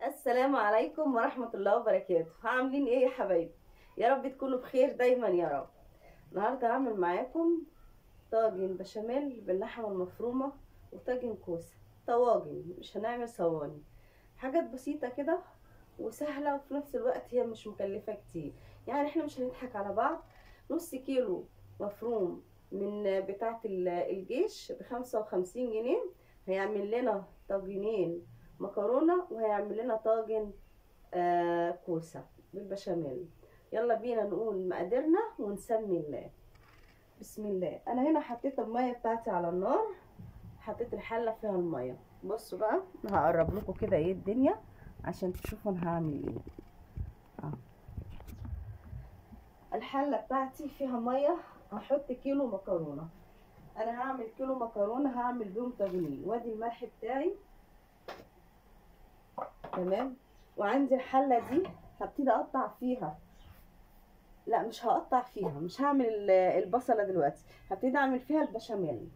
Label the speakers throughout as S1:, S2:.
S1: السلام عليكم ورحمة الله وبركاته. عاملين ايه يا حبايبي؟ يا رب تكونوا بخير دايما يا رب. النهارده هعمل معاكم طاجن بشاميل باللحمة المفرومة وطاجن كوسة. طواجن، مش هنعمل صواني. حاجات بسيطة كده وسهلة، وفي نفس الوقت هي مش مكلفة كتير. يعني احنا مش هنضحك على بعض. نص كيلو مفروم من بتاعة الجيش ب55 جنيه هيعمل لنا طاجنين مكرونة، وهيعمل لنا طاجن كوسة بالبشاميل. يلا بينا نقول مقاديرنا ونسمي الله. بسم الله. انا هنا حطيت المية بتاعتي على النار، حطيت الحلة فيها المية. بصوا بقى، انا هقرب لكم كده ايه الدنيا عشان تشوفوا انا هعمل ايه. الحلة بتاعتي فيها مية، هحط كيلو مكرونة. انا هعمل كيلو مكرونة، هعمل بيهم طاجنين. وادي الملح بتاعي تمام. وعندي الحلة دي هبتدي اقطع فيها. لا، مش هقطع فيها، مش هعمل البصلة دلوقتي. هبتدي اعمل فيها البشاميل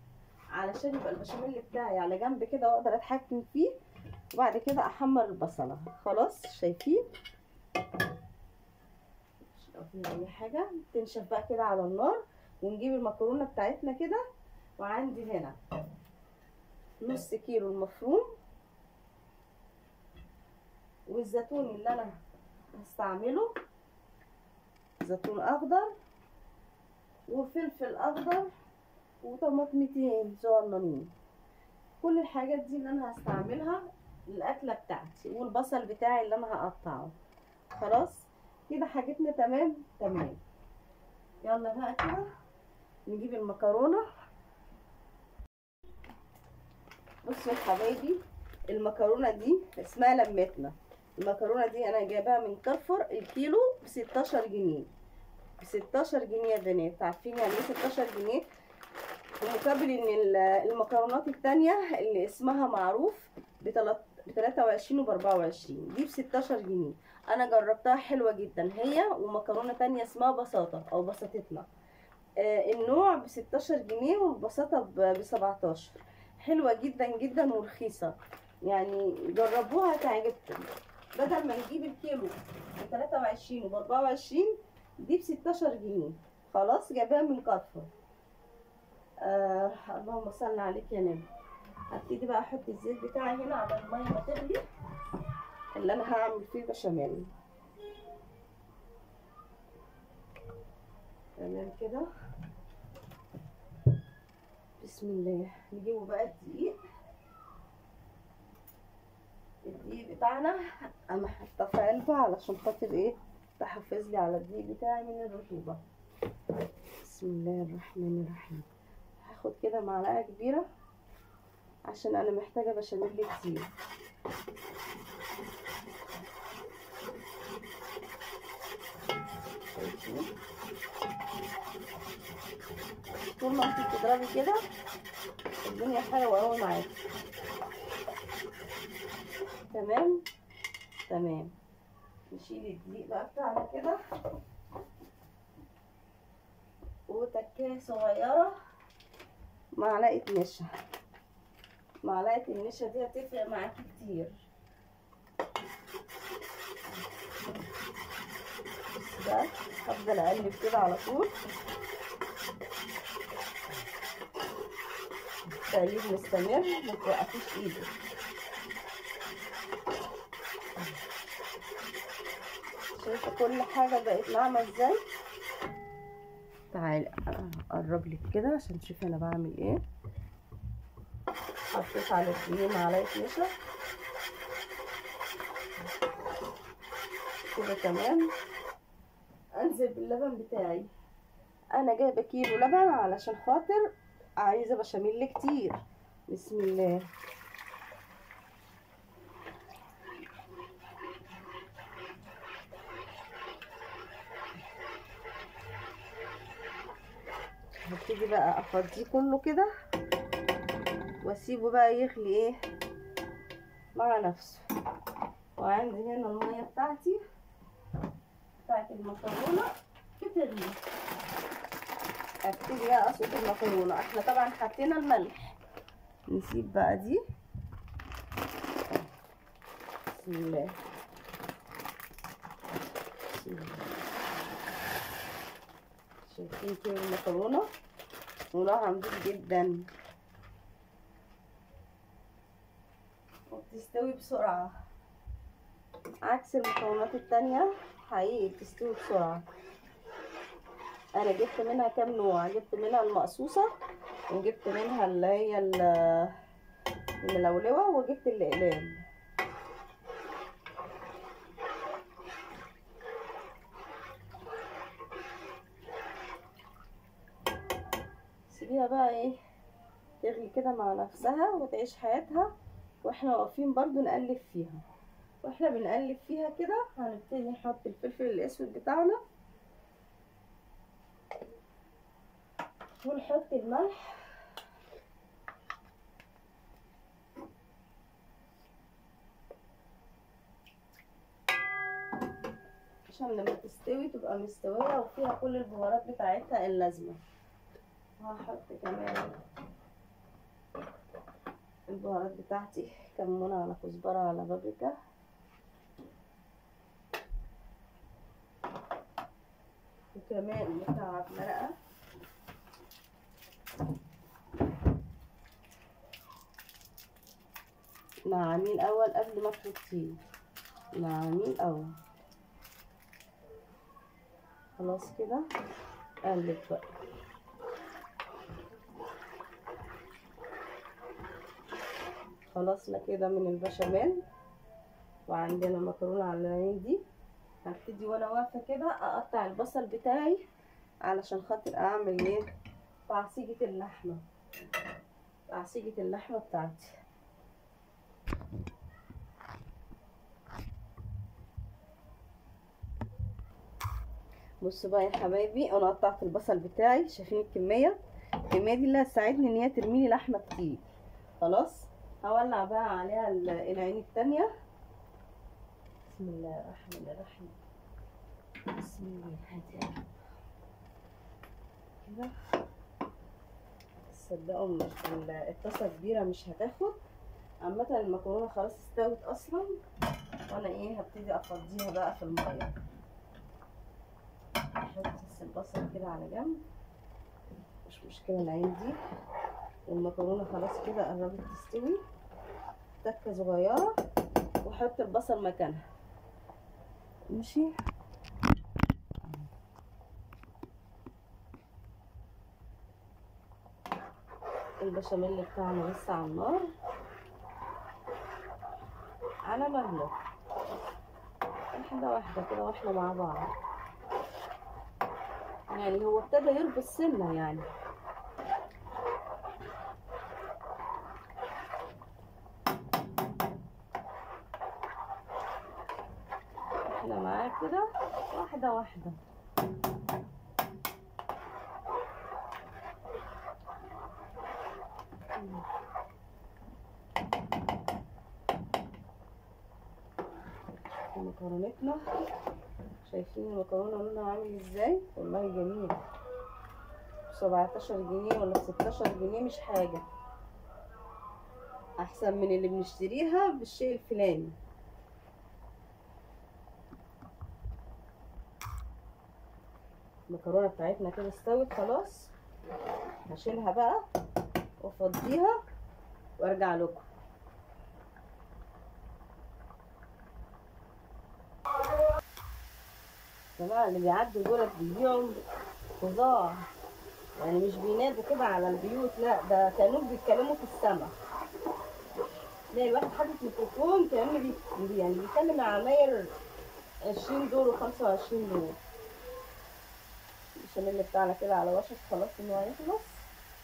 S1: علشان يبقى البشاميل بتاعي على جنب كده واقدر اتحكم فيه. وبعد كده احمر البصلة. خلاص شايفين؟ مش لو فيها اي حاجة تنشف بقى كده على النار. ونجيب المكرونة بتاعتنا كده. وعندي هنا نص كيلو المفروم، والزيتون اللي انا هستعمله زيتون اخضر، وفلفل اخضر، وطماطمتين صغننين. كل الحاجات دي اللي انا هستعملها الاكله بتاعتي، والبصل بتاعي اللي انا هقطعه. خلاص كده حاجتنا تمام تمام. يلا بقى كده نجيب المكرونه. بصوا يا حبايبي، المكرونه دي اسمها لمتنا. المكرونه دي انا جايباها من كارفور، الكيلو ب16 جنيه. ب16 جنيه يا بنات. عارفين يعني ايه 16 جنيه؟ ومقابل ان المكرونات التانية اللي اسمها معروف ب23 وب24، دي ب16 جنيه. انا جربتها حلوة جدا، هي ومكرونة تانية اسمها بساطة او بساطتنا. النوع ب16 جنيه والبساطة ب17. حلوة جدا جدا ورخيصة. يعني جربوها تعجبكم. بدل ما نجيب الكيلو ب23 وب24، دي ب16 جنيه. خلاص جايباها من كارفور. اللهم صل عليك يا نبي. هبتدي بقى احط الزيت بتاعي هنا على الميه ما تغلي، اللي انا هعمل فيه بشاميل. تمام كده. بسم الله. نجيبه بقى الدقيق بتاعنا. انا حاطه في علبه علشان خاطر ايه، تحافظ لي على الدقيق بتاعي من الرطوبه. بسم الله الرحمن الرحيم. هاخد كده معلقه كبيره عشان انا محتاجه بشاميل كتير. طول ما انت بتضربي كده الدنيا حلوه قوي معاكي. تمام تمام. نشيل الدقيق بقى بتاعنا كده، وتكايه صغيره معلقه نشا. معلقه النشا دي هتفرق معاكي كتير. ده هفضل اقلب كده على طول، تقليب مستمر، ما توقفيش ايدك. شايفه كل حاجه بقت ناعمه ازاي؟ تعالي اقرب لك كده عشان تشوفي انا بعمل ايه. حطيت على الدقيق معلقه نشا كده تمام. انزل باللبن بتاعي. انا جايبه كيلو لبن علشان خاطر عايزه بشاميل كتير. بسم الله. هبتدي بقى افضيه كله كده واسيبه بقى يغلي ايه مع نفسه. وعندي هنا الميه بتاعتي بتاعت المكرونه بتغلي. هبتدي بقى اصب المكرونه. احنا طبعا حطينا الملح، نسيب بقى دي. بسم الله. بسم الله. شايفين كده المكرونه لونها نضيف جدا وبتستوي بسرعه عكس المكونات التانية. حقيقي بتستوي بسرعه. انا جبت منها كام نوع، جبت منها المقصوصه وجبت منها اللي هي الملولوه وجبت الاقلام. سيبيها بقى ايه تغلي كده مع نفسها وتعيش حياتها، واحنا واقفين برضو نقلب فيها. واحنا بنقلب فيها كده هنبتدي نحط الفلفل الاسود بتاعنا ونحط الملح عشان لما تستوي تبقى مستوية وفيها كل البهارات بتاعتها اللازمة. وهحط كمان البهارات بتاعتي، كمون على كزبرة على بابريكا وكمان مكعب مرقة نعميه الأول قبل ما تحطيه. نعميه الأول. خلاص كده قلب بقى. خلصنا كده من البشاميل وعندنا المكرونه على العين دي. هبتدي وانا واقفه كده اقطع البصل بتاعي علشان خاطر اعمل ايه تعصيجه اللحمه. تعصيجه اللحمه بتاعتي. بصوا بقى يا حبايبي، انا قطعت البصل بتاعي. شايفين الكميه دي اللي هتساعدني ان هي ترمي لي لحمه كتير. خلاص هولع بقى عليها العين التانية. بسم الله الرحمن الرحيم. بسم الله. كده تصدقوا الطاسه كبيره مش هتاخد. عامه المكرونه خلاص استوت اصلا، وانا ايه هبتدي افضيها بقى في الميه. احط بس البصل كده على جنب، مش مشكله العين دي. والمكرونه خلاص كده قربت تستوي تكه صغيره، واحط البصل مكانها. ماشي. البشاميل بتاعنا لسه على النار على مهله، واحده واحده كده واحنا مع بعض. يعني هو ابتدى يربط سنه يعني. احنا معاه كده واحده واحده. مكرونتنا، شايفين المكرونه لونها عامل ازاي؟ والله جميل. 17 جنيه ولا 16 جنيه مش حاجه، احسن من اللي بنشتريها بالشيء الفلاني. المكرونه بتاعتنا كده استوت خلاص. هشيلها بقى وافضيها وارجع لكم. جماعه اللي بيعدوا دول بيبيعوا خضار، يعني مش بينادوا كده على البيوت، لا ده كانوا بيتكلموا في السما. تلاقي الواحد حاطط ميكروفون كانه يعني بيكلم عماير 20 دور و25 دور. البشاميل بتاعنا كده على وشك خلاص ان هو هيخلص.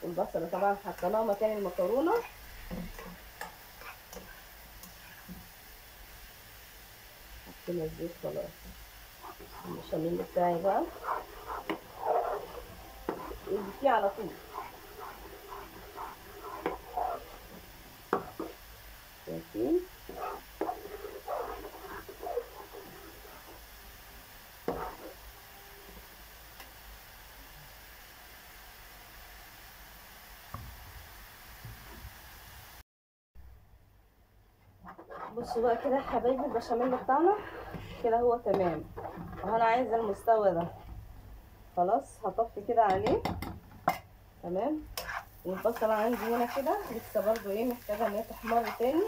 S1: والبصله طبعا حطيناها مكان المكرونه. حطينا الزيت خلاص. البشاميل بتاعي بقى اللي فيه على طول. شايفين؟ بصوا بقى كده يا حبايبي البشاميل بتاعنا كده هو تمام. وانا عايزه المستوى ده خلاص هطفي كده عليه. تمام. والبصله عندي هنا كده لسه برضو ايه محتاجه ان هي تحمر تاني،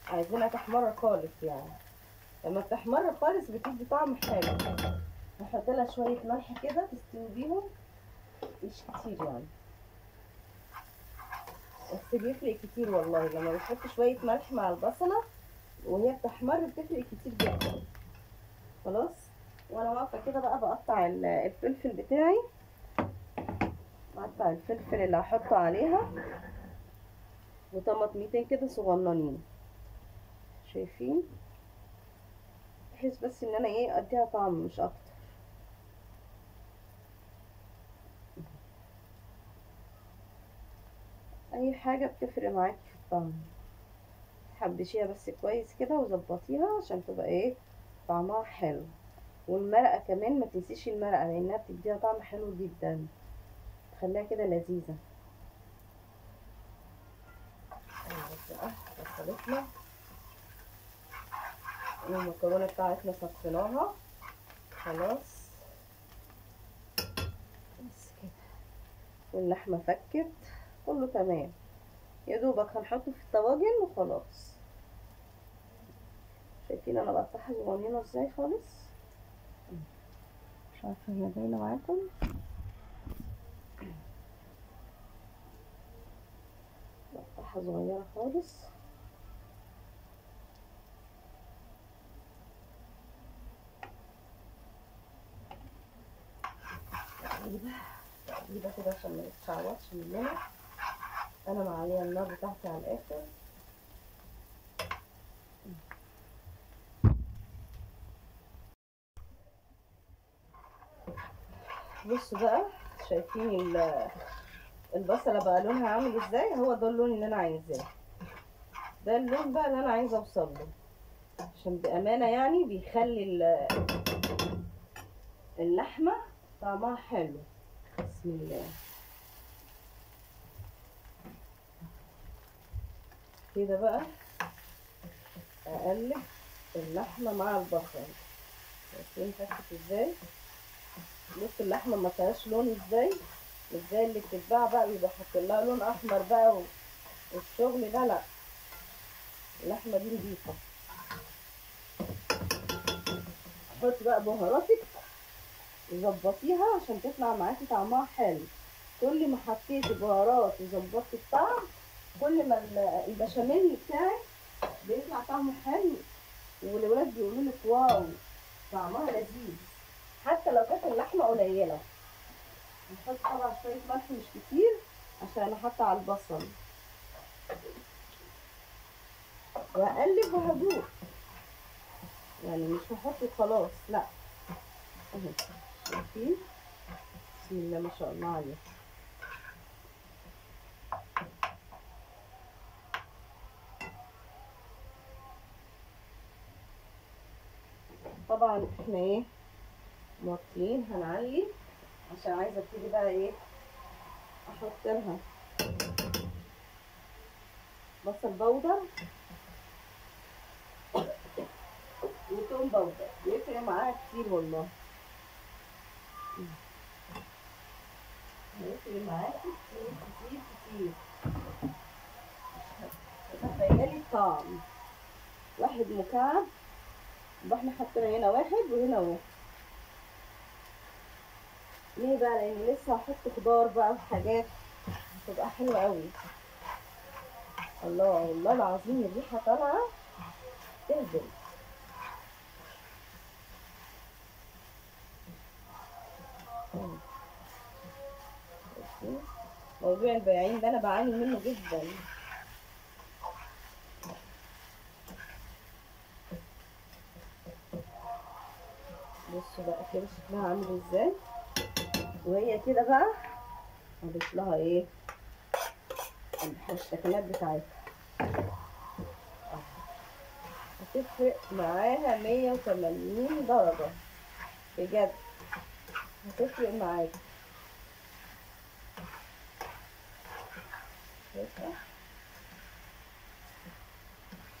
S1: عايزينها تحمر خالص يعني. لما بتحمر خالص بتدي طعم حلو. هحط لها شويه ملح كده تستوي بيهم، مش كتير يعني، بس بيفرق كتير والله. لما بتحط شويه ملح مع البصله وهي بتحمر بتفرق كتير جدا. خلاص. وانا واقفه كده بقى بقطع الفلفل بتاعي، بقطع الفلفل اللي هحطه عليها، وطماطميتين كده صغننين شايفين، بحيث بس ان انا ايه اديها طعم مش اكتر. اي حاجه بتفرق معاكي في الطعم، حبشيها بس كويس كده وظبطيها عشان تبقى ايه طعمها حلو. والمرقه كمان ما تنسيش المرقه لانها بتديها طعم حلو جدا، تخليها كده لذيذه. وصلتنا المكرونه بتاعتنا صفيناها خلاص بس كده، واللحمه فكت كله تمام. يا دوبك هنحطه في الطواجن وخلاص. شايفين انا بقطعها صغننه ازاي خالص، مش عارفه هي باينه معاكم. بقطعها صغيره خالص. تقليبه كده عشان ما يتشعوطش مننا. انا معليه النار بتاعتي على الاخر. بصوا بقى، شايفين البصله بقى لونها عامل ازاي؟ هو ده اللون اللي انا عايزاه، ده اللون بقى اللي انا عايزه اوصل له، عشان بامانه يعني بيخلي اللحمه طعمها حلو. بسم الله كده بقى اقلب اللحمه مع البصل. شايفين فكت ازاي؟ بص اللحمه ما فيهاش لون ازاي، مش زي اللي بتتباع بقى بيبقى حاطط لها لون احمر بقى والشغل ده، لا اللحمه دي نضيفه. حط بقى بهاراتك وظبطيها عشان تطلع معاكي طعمها حلو. كل ما حطيتي بهارات وظبطتي الطعم كل ما البشاميل بتاعك بيطلع طعمه حلو، والولاد بيقولوا لك واو طعمها لذيذ. حتى لو كانت اللحمه قليله هنحط طبعا شويه ملح مش كتير عشان انا حاطه على البصل، وهقلب وهدوق يعني مش هحط خلاص لا. اهو شايفين بسم الله ما شاء الله عليه. طبعا احنا ايه موطيين، هنعلي عشان عايزه ابتدي بقى ايه احط لها بصل بودر وتوم بودر، بيفرق معاها كتير والله، بيفرق معاكي كتير كتير كتير. تخيلي الطعم واحد مكعب، يبقى احنا حطينا هنا واحد وهنا واحد. ليه بقى؟ لان لسه هحط خضار بقى وحاجات هتبقى حلوه قوي. الله والله العظيم الريحه طالعه تهبل. موضوع البياعين ده انا بعاني منه جدا. بصوا بقى كده شكلها عامل ازاي، وهي كده بقى هضيف لها ايه الحشتكنات بتاعتها. هتفرق معاها 180 درجة بجد، هتفرق معاكي.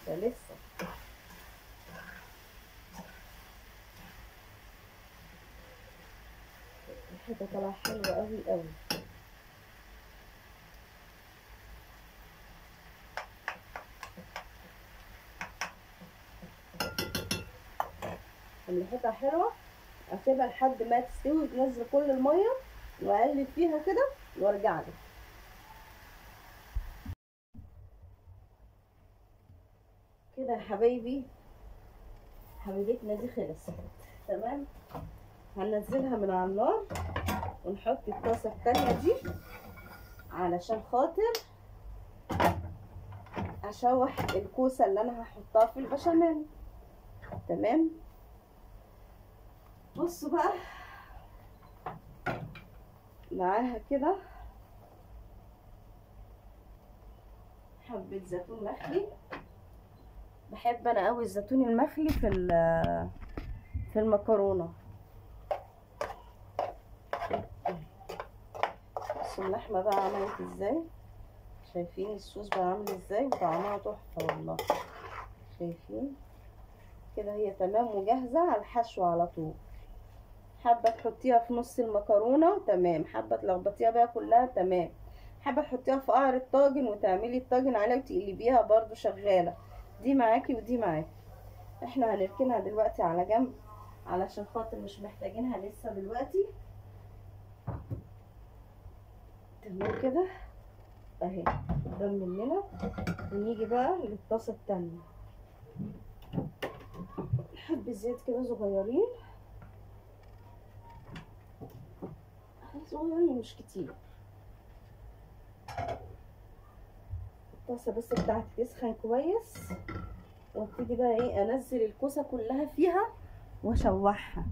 S1: ده لسه. ريحتها طالعه حلوه قوي قوي. ريحتها حلوه. اسيبها لحد ما تستوي وتنزل كل الميه واقلب فيها كده وارجع لك. كده يا حبايبي، حبيبتنا دي خلصت تمام. هننزلها من على النار ونحط الطاسه التانيه دي علشان خاطر اشوح الكوسه اللي انا هحطها في البشاميل. تمام. بصوا بقى معاها كده حبه زيتون مخلي. بحب انا قوي الزيتون المخلي في المكرونه. بصوا اللحمه بقى عملت ازاي، شايفين الصوص بقى عامل ازاي وطعمها تحفه والله. شايفين كده هي تمام وجاهزه على الحشو على طول. حابه تحطيها في نص المكرونه تمام، حابه تلخبطيها بقى كلها تمام، حابه تحطيها في قعر الطاجن وتعملي الطاجن عليها وتقلبيها برضو شغاله. دي معاكي ودي معاكي. احنا هنركنها دلوقتي على جنب علشان خاطر مش محتاجينها لسه دلوقتي. تمام كده اهي قدام مننا. ونيجي بقى للطاسه التانية، حبه زيت كده صغيرين صغيرين مش كتير. الطاسه بس بتاعتي تسخن كويس وابتدي بقى ايه انزل الكوسه كلها فيها واشوحها.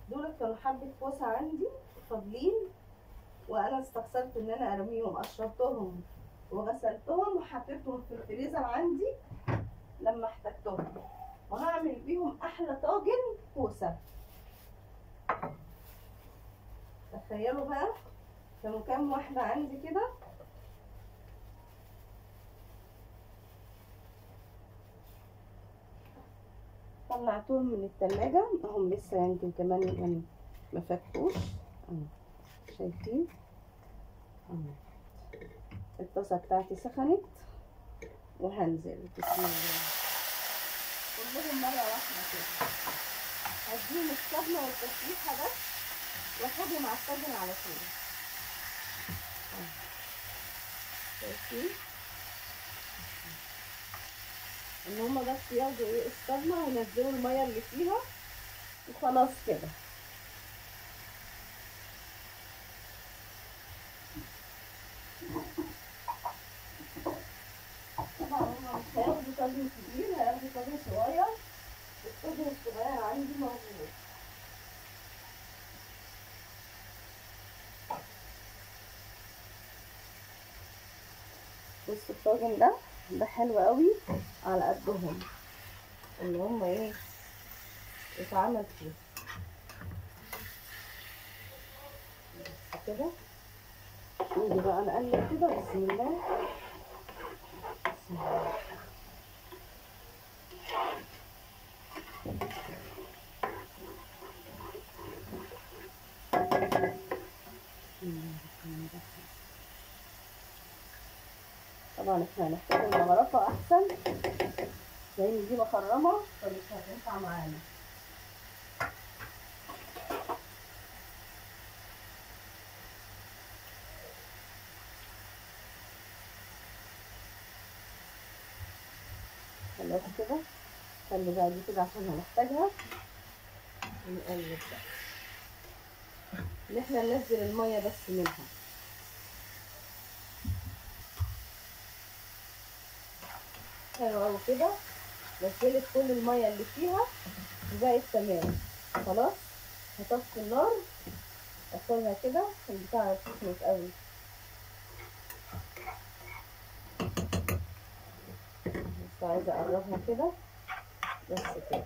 S1: دول كانوا حبه كوسه عندي فاضلين وانا استخسرت ان انا ارميهم، قشرتهم وغسلتهم وحطيتهم في الفريزر عندي لما احتجتهم، وهعمل بيهم احلى طاجن كوسه. تخيلوا بقى كانوا كام واحده عندي كده. طلعتهم من التلاجة اهم لسه يمكن كمان يعني ما فتحوش اهو. شايفين اهو. الطاسه بتاعتي سخنت وهنزل بسم الله كلهم مره واحده كده. هديهم الصدمه والتسبيحه بس واخدهم على الطاجن على طول. شايفين ان هما بس ياخدوا ايه الصدمه وينزلوا الميه اللي فيها وخلاص كده. طبعا هما مش هياخدوا طاجن كبير، هياخدوا طاجن صغير. الطاجن الصغير عندي موجود. بصوا الطاجن ده حلو قوي على قدهم اللي هما ايه اتعمل فيه كده. نيجي بقى نقلب كده بسم الله. بسم الله. طبعا احنا هنحتاج المغرفة احسن لان دي مخرمة فمش هتنفع معانا. خلاص كده. خلي بقى دي كده عشان هنحتاجها. نقلب بقى ان احنا ننزل المية بس منها. حلو قوي كده. نزلت كل المية اللي فيها وبقت تمام. خلاص هطفي النار اسيبها كده البتاعة سخنت قوي. بس عايزة اقربها كده بس كده.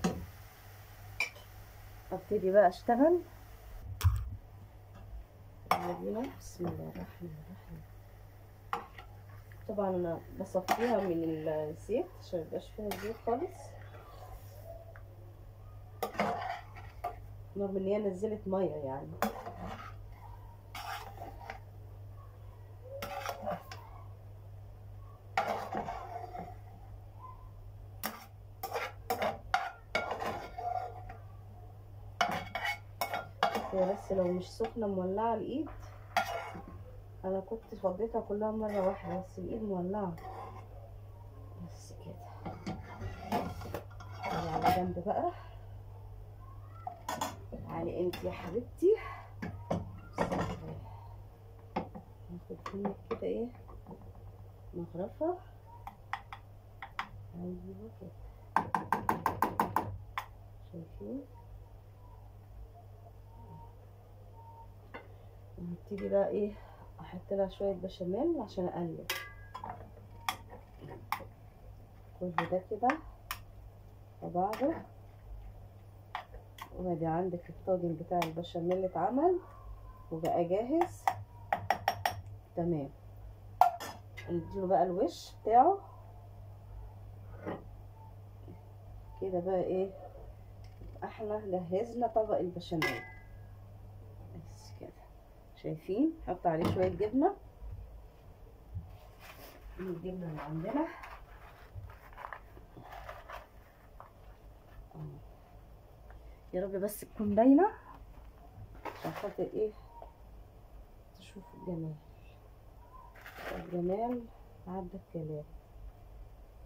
S1: ابتدي بقى اشتغل. بسم الله الرحمن الرحيم. طبعا انا بصفيها من الزيت عشان ميبقاش فيها زيت خالص، رغم ان هي نزلت ميه يعني. هي بس لو مش سخنه مولعه الايد، انا كنت فضيتها كلها مره واحده، بس الايد مولعه. بس كده على جنب بقى. تعالي انت يا حبيبتي، ناخد منك كده ايه مغرفه. ايوه كده، شايفين؟ هبتدي بقى ايه احط لها شويه بشاميل عشان اقلب كل ده كده وبعده. وادي عندك الطاجن بتاع البشاميل اتعمل وبقى جاهز تمام. نديله بقى الوش بتاعه كده بقى ايه، احنا جهزنا طبق البشاميل بس كده. شايفين؟ نحط عليه شويه جبنه، الجبنه اللي عندنا يا رب بس تكون باينه عشان خاطر ايه تشوفوا الجمال. الجمال عدى الكلام.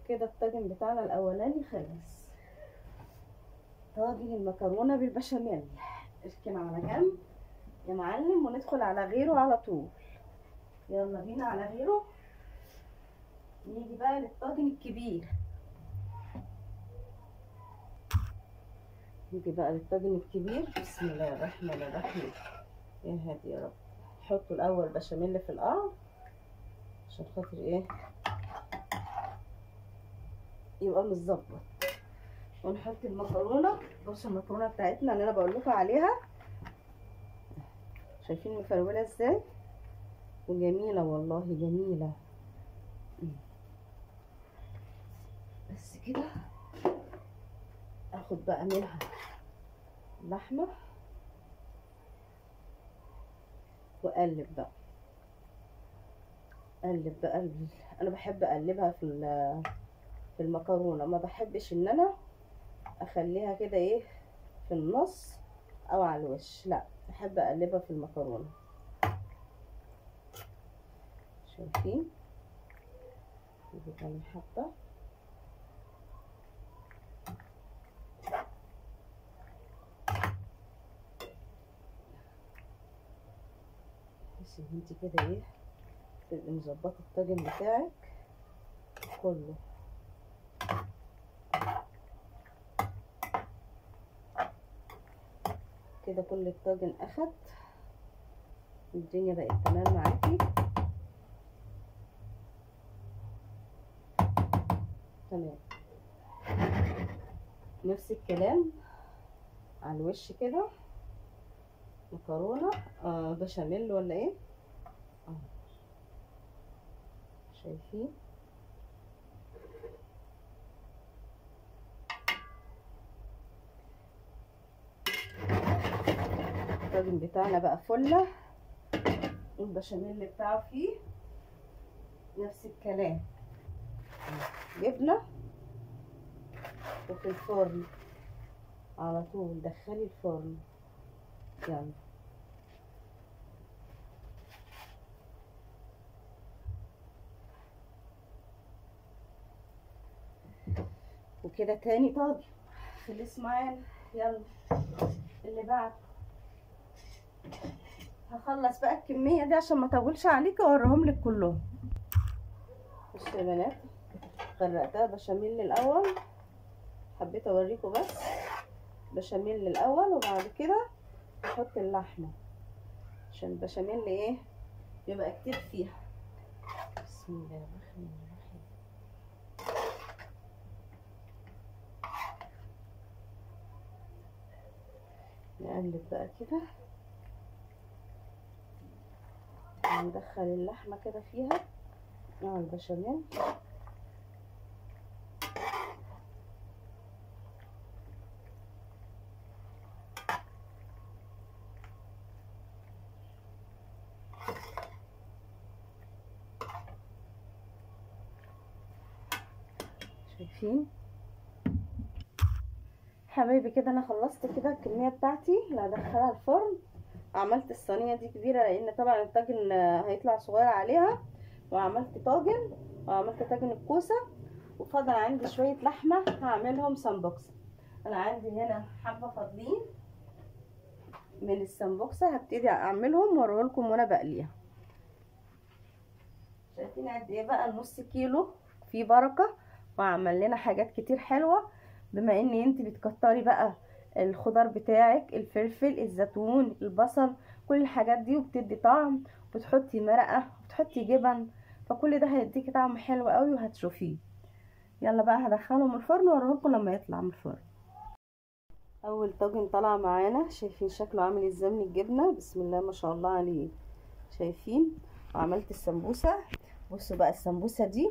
S1: كده الطاجن بتاعنا الاولاني خلص، طاجن المكرونه بالبشاميل. اركن على جنب يا معلم وندخل على غيره على طول. يلا بينا على غيره. نيجي بقى للطاجن الكبير. بسم الله الرحمن الرحيم. يا هادي يا رب. حطوا الاول بشاميل في القعر عشان خاطر ايه يبقى متظبط، ونحط المكرونه. بصوا المكرونه بتاعتنا اللي انا بقول لكم عليها، شايفين مفروله ازاي وجميله، والله جميله. بس كده اخد بقى منها اللحمه واقلب بقى. انا بحب اقلبها في المكرونه، ما بحبش ان انا اخليها كده ايه في النص او على الوش، لا بحب اقلبها في المكرونه. شايفين؟ دي كمان حبه. بس انت كده ايه تبقي مظبطه الطاجن بتاعك كله. كده كل الطاجن اخد، الدنيا بقت تمام معاكي تمام. نفس الكلام على الوش كده، مكرونه بشاميل ولا ايه شايفين؟ الطاجن بتاعنا بقى فله، والبشاميل بتاعه فيه نفس الكلام، جبنه وفي الفرن على طول. دخلي الفرن يلا. وكده تاني طاجن خلص معانا. يلا اللي بعد. هخلص بقى الكميه دي عشان ما اطولش عليكي واوريهم لك كلهم. بصوا يا بنات، غرقتها بشاميل الاول، حبيت اوريكم بس بشاميل الاول وبعد كده احط اللحمه عشان البشاميل ايه يبقى كتير فيها. بسم الله الرحمن الرحيم. نقلب بقى كده وندخل اللحمه كده فيها مع البشاميل. شايفين حبايبي كده انا خلصت كده الكميه بتاعتي اللي هدخلها الفرن. عملت الصينيه دي كبيره لان طبعا الطاجن هيطلع صغير عليها، وعملت طاجن وعملت طاجن الكوسه، وفضل عندي شويه لحمه هعملهم سمبوكسه. انا عندي هنا حبه فاضلين من السمبوكسه، هبتدي اعملهم واوريهولكم وانا بقليها. شايفين قد ايه بقى النص كيلو فيه بركه، وعمل لنا حاجات كتير حلوه. بما ان انت بتكتري بقى الخضار بتاعك، الفلفل، الزيتون، البصل، كل الحاجات دي، وبتدي طعم، وبتحطي مرقه وبتحطي جبن، فكل ده هيديكي طعم حلو قوي وهتشوفيه. يلا بقى هدخلهم الفرن واوريهولكم لما يطلع من الفرن. اول طاجن طلع معانا، شايفين شكله عامل ازاي من الجبنه، بسم الله ما شاء الله عليه. شايفين؟ وعملت السمبوسه. بصوا بقى السمبوسه دي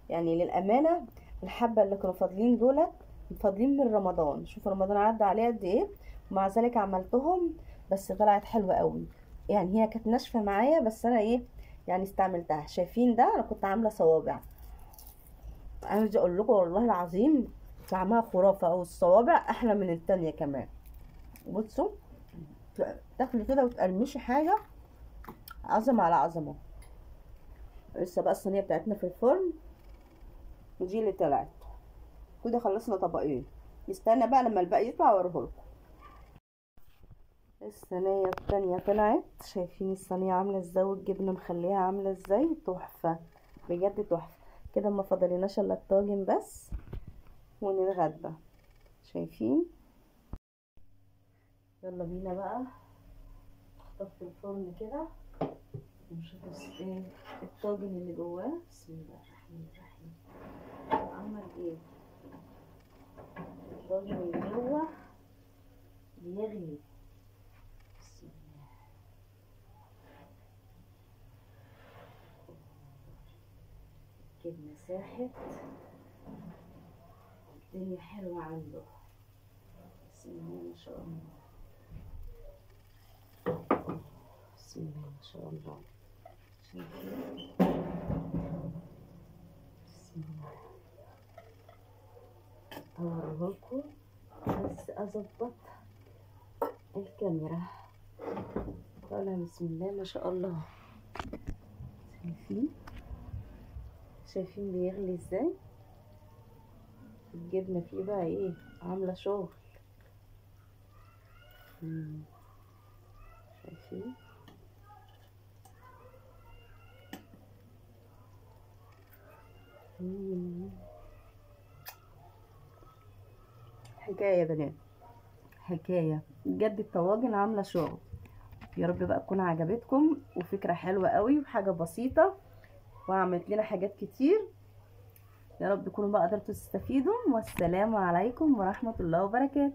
S1: يعني للامانه الحبه اللي كانوا فاضلين دولت فاضلين من رمضان. شوفوا رمضان عدى عليه قد ايه، ومع ذلك عملتهم بس طلعت حلوه قوي. يعني هي كانت ناشفه معايا بس انا ايه يعني استعملتها. شايفين ده انا كنت عامله صوابع، عايزه اقول لكم والله العظيم طعمها خرافه، او الصوابع احلى من التانية كمان. بصوا تاكلي كده وتقرمشي حاجه عظمه على عظمه. لسه بقى الصينيه بتاعتنا في الفرن، ودي اللي طلعت كده. خلصنا طبقين، نستنى بقى لما الباقي يطلع واوريهولكم. الصينيه التانية طلعت، شايفين الصينيه عامله ازاي والجبنه مخليها عامله ازاي، تحفه بجد تحفه. كده ما فاضلناش الا الطاجن بس ونتغدى. شايفين؟ يلا بينا بقى نطفي الفرن كده ونشوف ايه الطاجن اللي جواه. بسم الله الرحمن الرحيم. عمل ايه الطاجن اللي جوه؟ بيغلي. بسم الله. الجبنة ساحت، الدنيا حلوة عنده. بسم الله ما شاء الله. بسم الله ما شاء الله. شايفين؟ بسم الله. هوريهولكم بس اظبط الكاميرا. طالع بسم الله ما شاء الله. شايفين؟ شايفين بيغلي ازاي؟ الجبنة فيه بقى ايه عاملة شغل. شايفين؟ حكاية يا بنات، حكاية بجد. الطواجن عاملة شغل. يا رب بقى تكون عجبتكم، وفكرة حلوة قوي وحاجة بسيطة وعملت لنا حاجات كتير. يا رب تكونوا بقى قدرتوا تستفيدوا، والسلام عليكم ورحمة الله وبركاته.